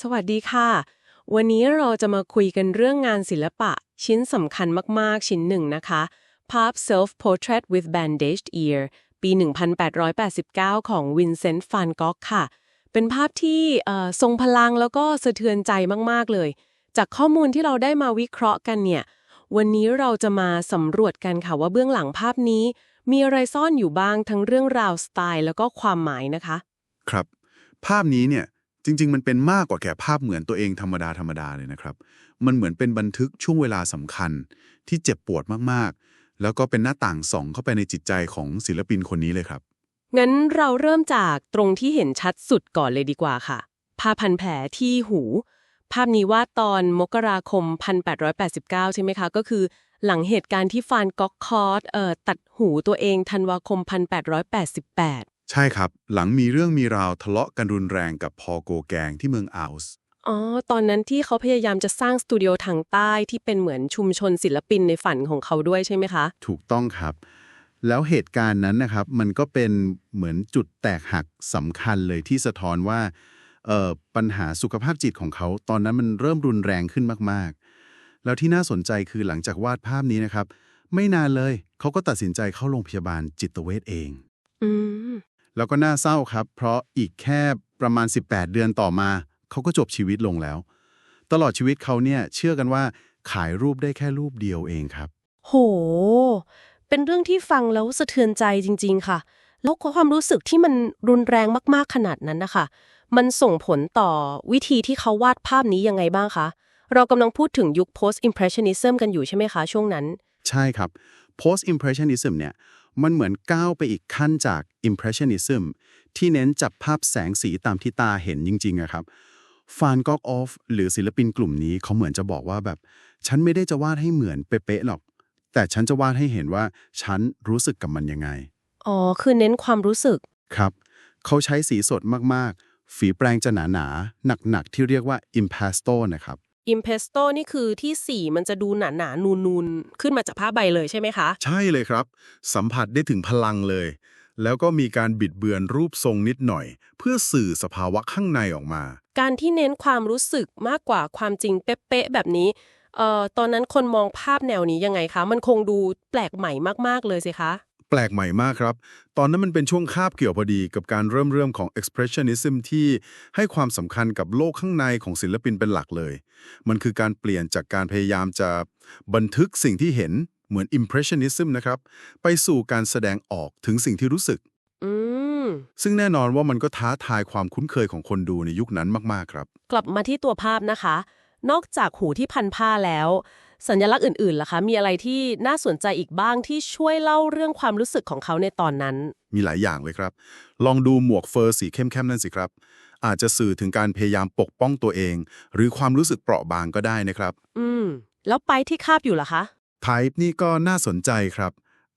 สวัสดีค่ะ วันนี้เราจะมาคุยกันเรื่องงานศิลปะชิ้นสำคัญมากๆชิ้นหนึ่งนะคะภาพ Self-Portrait with Bandaged Ear ปี 1889 ของวินเซนต์ ฟานก๊อกค่ะ เป็นภาพที่ทรงพลังแล้วก็สะเทือนใจมากๆเลย จากข้อมูลที่เราได้มาวิเคราะห์กันเนี่ย วันนี้เราจะมาสำรวจกันค่ะว่าเบื้องหลังภาพนี้มีอะไรซ่อนอยู่บ้างทั้งเรื่องราวสไตล์แล้วก็ความหมายนะคะ ครับภาพนี้เนี่ยจริงๆมันเป็นมากกว่าแค่ภาพเหมือนตัวเองธรรมดาเลยนะครับมันเหมือนเป็นบันทึกช่วงเวลาสำคัญที่เจ็บปวดมากๆแล้วก็เป็นหน้าต่างส่องเข้าไปในจิตใจของศิลปินคนนี้เลยครับ งั้นเราเริ่มจากตรงที่เห็นชัดสุดก่อนเลยดีกว่าค่ะผ้าพันแผลที่หู ภาพนี้วาดตอนมกราคม 1889 ใช่ไหมคะ ก็คือหลังเหตุการณ์ที่ฟานก๊อกคอร์สตัดหูตัวเองธันวาคม 1888 ใช่ครับหลังมีเรื่องมีราวทะเลาะกันรุนแรงกับพอโกแกงที่เมืองอัลส์อ๋อ ตอนนั้นที่เขาพยายามจะสร้างสตูดิโอทางใต้ที่เป็นเหมือนชุมชนศิลปินในฝันของเขาด้วยใช่ไหมคะ ถูกต้องครับแล้วเหตุการณ์นั้นนะครับมันก็เป็นเหมือนจุดแตกหักสำคัญเลยที่สะท้อนว่าปัญหาสุขภาพจิตของเขาตอนนั้นมันเริ่มรุนแรงขึ้นมากๆแล้วที่น่าสนใจคือหลังจากวาดภาพนี้นะครับไม่นานเลยเขาก็ตัดสินใจเข้าโรงพยาบาลจิตเวชเอง อืม แล้วก็น่าเศร้าครับเพราะอีกแค่ประมาณ18 เดือนต่อมาเขาก็จบชีวิตลงแล้วตลอดชีวิตเขาเนี่ยเชื่อกันว่าขายรูปได้แค่รูปเดียวเองครับโห เป็นเรื่องที่ฟังแล้วสะเทือนใจจริงๆค่ะ แล้วความรู้สึกที่มันรุนแรงมากๆขนาดนั้นนะคะ มันส่งผลต่อวิธีที่เขาวาดภาพนี้ยังไงบ้างคะ เรากำลังพูดถึงยุค post impressionism กันอยู่ใช่ไหมคะช่วงนั้น ใช่ครับ post impressionism เนี่ยมันเหมือนก้าวไปอีกขั้นจาก impressionism ที่เน้นจับภาพแสงสีตามที่ตาเห็นจริงๆอะครับฟานก็อกอฟหรือศิลปินกลุ่มนี้เขาเหมือนจะบอกว่าแบบฉันไม่ได้จะวาดให้เหมือนเป๊ะๆหรอกแต่ฉันจะวาดให้เห็นว่าฉันรู้สึกกับมันยังไง อ๋อ คือเน้นความรู้สึก ครับเขาใช้สีสดมากๆฝีแปรงจะหนาๆหนักๆที่เรียกว่า impasto นะครับ Impesto นี่คือที่สีมันจะดูหนาๆนูนๆขึ้นมาจากผ้าใบเลยใช่ไหมคะ ใช่เลยครับสัมผัสได้ถึงพลังเลยแล้วก็มีการบิดเบือนรูปทรงนิดหน่อยเพื่อสื่อสภาวะข้างในออกมาการที่เน้นความรู้สึกมากกว่าความจริงเป๊ะๆแบบนี้ตอนนั้นคนมองภาพแนวนี้ยังไงคะ มันคงดูแปลกใหม่มากๆเลยสิคะ แปลกใหม่มากครับตอนนั้นมันเป็นช่วงคาบเกี่ยวพอดีกับการเริ่มของ expressionism ที่ให้ความสำคัญกับโลกข้างในของศิลปินเป็นหลักเลยมันคือการเปลี่ยนจากการพยายามจะบันทึกสิ่งที่เห็นเหมือน impressionism นะครับไปสู่การแสดงออกถึงสิ่งที่รู้สึกอืม ซึ่งแน่นอนว่ามันก็ท้าทายความคุ้นเคยของคนดูในยุคนั้นมากๆครับกลับมาที่ตัวภาพนะคะ นอกจากหูที่พันผ้าแล้ว สัญลักษณ์อื่นๆล่ะคะ มีอะไรที่น่าสนใจอีกบ้างที่ช่วยเล่าเรื่องความรู้สึกของเขาในตอนนั้น มีหลายอย่างเลยครับลองดูหมวกเฟอร์สีเข้มๆนั่นสิครับอาจจะสื่อถึงการพยายามปกป้องตัวเองหรือความรู้สึกเปราะบางก็ได้นะครับอืม แล้วไปที่คาบอยู่ล่ะคะ Type นี่ก็น่าสนใจครับ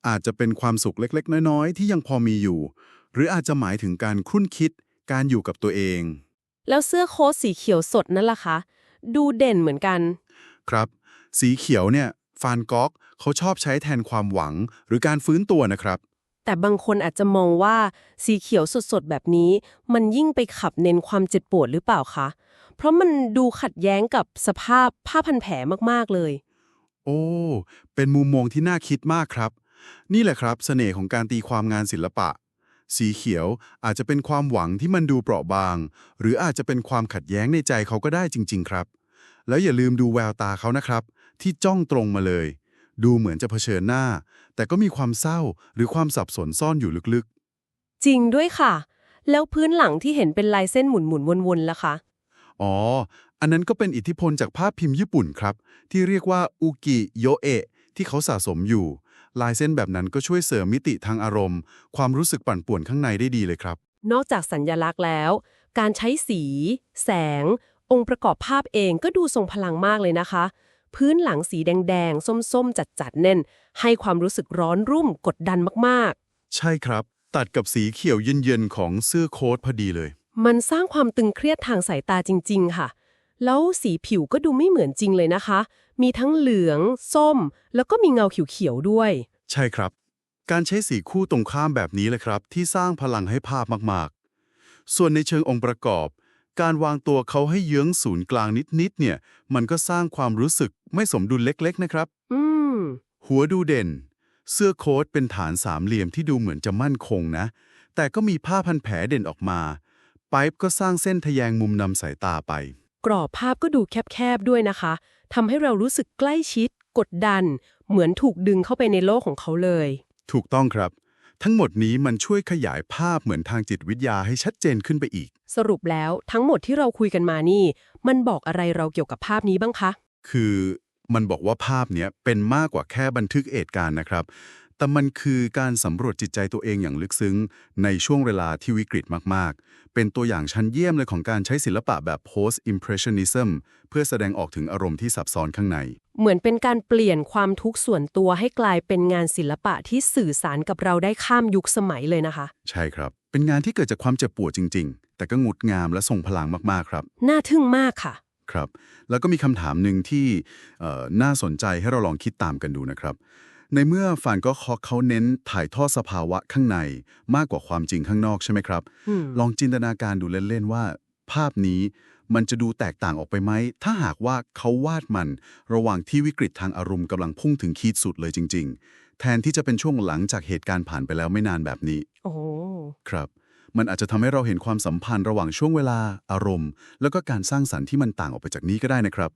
อาจจะเป็นความสุขเล็กๆน้อยๆที่ยังพอมีอยู่หรืออาจจะหมายถึงการคุ้นคิดการอยู่กับตัวเอง แล้วเสื้อโค้ทสีเขียวสดนั่นล่ะคะ ดูเด่นเหมือนกัน ครับสีเขียวเนี่ยฟานก๊อกเขาชอบใช้แทนความหวังหรือการฟื้นตัวนะครับแต่บางคนอาจจะมองว่าสีเขียวสดๆแบบนี้ มันยิ่งไปขับเน้นความเจ็บปวดหรือเปล่าคะ เพราะมันดูขัดแย้งกับสภาพผ้าพันแผลมากๆเลย โอ้เป็นมุมมองที่น่าคิดมากครับนี่แหละครับเสน่ห์ของการตีความงานศิลปะสีเขียวอาจจะเป็นความหวังที่มันดูเปราะบางหรืออาจจะเป็นความขัดแย้งในใจเขาก็ได้จริงๆครับแล้วอย่าลืมดูแววตาเขานะครับที่จ้องตรงมาเลยดูเหมือนจะเผชิญหน้าแต่ก็มีความเศร้าหรือความสับสนซ่อนอยู่ลึกจริงด้วยค่ะ แล้วพื้นหลังที่เห็นเป็นลายเส้นหมุนๆวนๆล่ะคะ ๆอ๋ออันนั้นก็เป็นอิทธิพลจากภาพพิมพ์ญี่ปุ่นครับที่เรียกว่าอุกิโยเอะที่เขาสะสมอยู่ลายเส้นแบบนั้นก็ช่วยเสริมมิติทางอารมณ์ความรู้สึกปั่นป่วนข้างในได้ดีเลยครับนอกจากสัญลักษณ์แล้ว การใช้สี แสง องค์ประกอบภาพเองก็ดูทรงพลังมากเลยนะคะ พื้นหลังสีแดงๆ ส้มๆ จัดๆ แน่น ให้ความรู้สึกร้อนรุ่มกดดันมากใช่ครับตัดกับสีเขียวเย็นๆของเสื้อโค้ทพอดีเลย ๆ มันสร้างความตึงเครียดทางสายตาจริงๆ ค่ะ แล้วสีผิวก็ดูไม่เหมือนจริงเลยนะคะ มีทั้งเหลือง ส้ม แล้วก็มีเงาเขียวๆ ด้วย ใช่ครับการใช้สีคู่ตรงข้ามแบบนี้เลยครับที่สร้างพลังให้ภาพมากๆส่วนในเชิงองค์ประกอบ การวางตัวเขาให้เยื้องศูนย์กลางนิดๆเนี่ยมันก็สร้างความรู้สึกไม่สมดุลเล็กๆนะครับอืม หัวดูเด่นเสื้อโค้ทเป็นฐานสามเหลี่ยมที่ดูเหมือนจะมั่นคงนะแต่ก็มีผ้าพันแผลเด่นออกมาไปป์ก็สร้างเส้นทะแยงมุมนำสายตาไปกรอบภาพก็ดูแคบๆด้วยนะคะทำให้เรารู้สึกใกล้ชิดกดดัน เหมือนถูกดึงเข้าไปในโลกของเขาเลย ถูกต้องครับทั้งหมดนี้มันช่วยขยายภาพเหมือนทางจิตวิทยาให้ชัดเจนขึ้นไปอีกสรุปแล้วทั้งหมดที่เราคุยกันมานี่ มันบอกอะไรเราเกี่ยวกับภาพนี้บ้างคะคือมันบอกว่าภาพเนี้ยเป็นมากกว่าแค่บันทึกเหตุการณ์นะครับแต่มันคือการสำรวจจิตใจตัวเองอย่างลึกซึ้งในช่วงเวลาที่วิกฤตมากๆเป็นตัวอย่างชั้นเยี่ยมเลยของการใช้ศิลปะแบบ post impressionism เพื่อแสดงออกถึงอารมณ์ที่ซับซ้อนข้างในเหมือนเป็นการเปลี่ยนความทุกข์ส่วนตัวให้กลายเป็นงานศิลปะที่สื่อสารกับเราได้ข้ามยุคสมัยเลยนะคะใช่ครับเป็นงานที่เกิดจากความเจ็บปวดจริงๆแต่ก็งดงามและทรงพลังมากๆครับน่าทึ่งมากค่ะครับแล้วก็มีคำถามหนึ่งที่น่าสนใจให้เราลองคิดตามกันดูนะครับในเมื่อฟานก็เขาเน้นถ่ายทอดสภาวะข้างในมากกว่าความจริงข้างนอกใช่ไหมครับลองจินตนาการดูเล่นๆว่าภาพนี้มันจะดูแตกต่างออกไปไหมถ้าหากว่าเขาวาดมันระหว่างที่วิกฤตทางอารมณ์กำลังพุ่งถึงขีดสุดเลยจริงๆแทนที่จะเป็นช่วงหลังจากเหตุการณ์ผ่านไปแล้วไม่นานแบบนี้โอ้ครับมันอาจจะทำให้เราเห็นความสัมพันธ์ระหว่างช่วงเวลาอารมณ์แล้วก็การสร้างสรรค์ที่มันต่างออกไปจากนี้ก็ได้นะครับ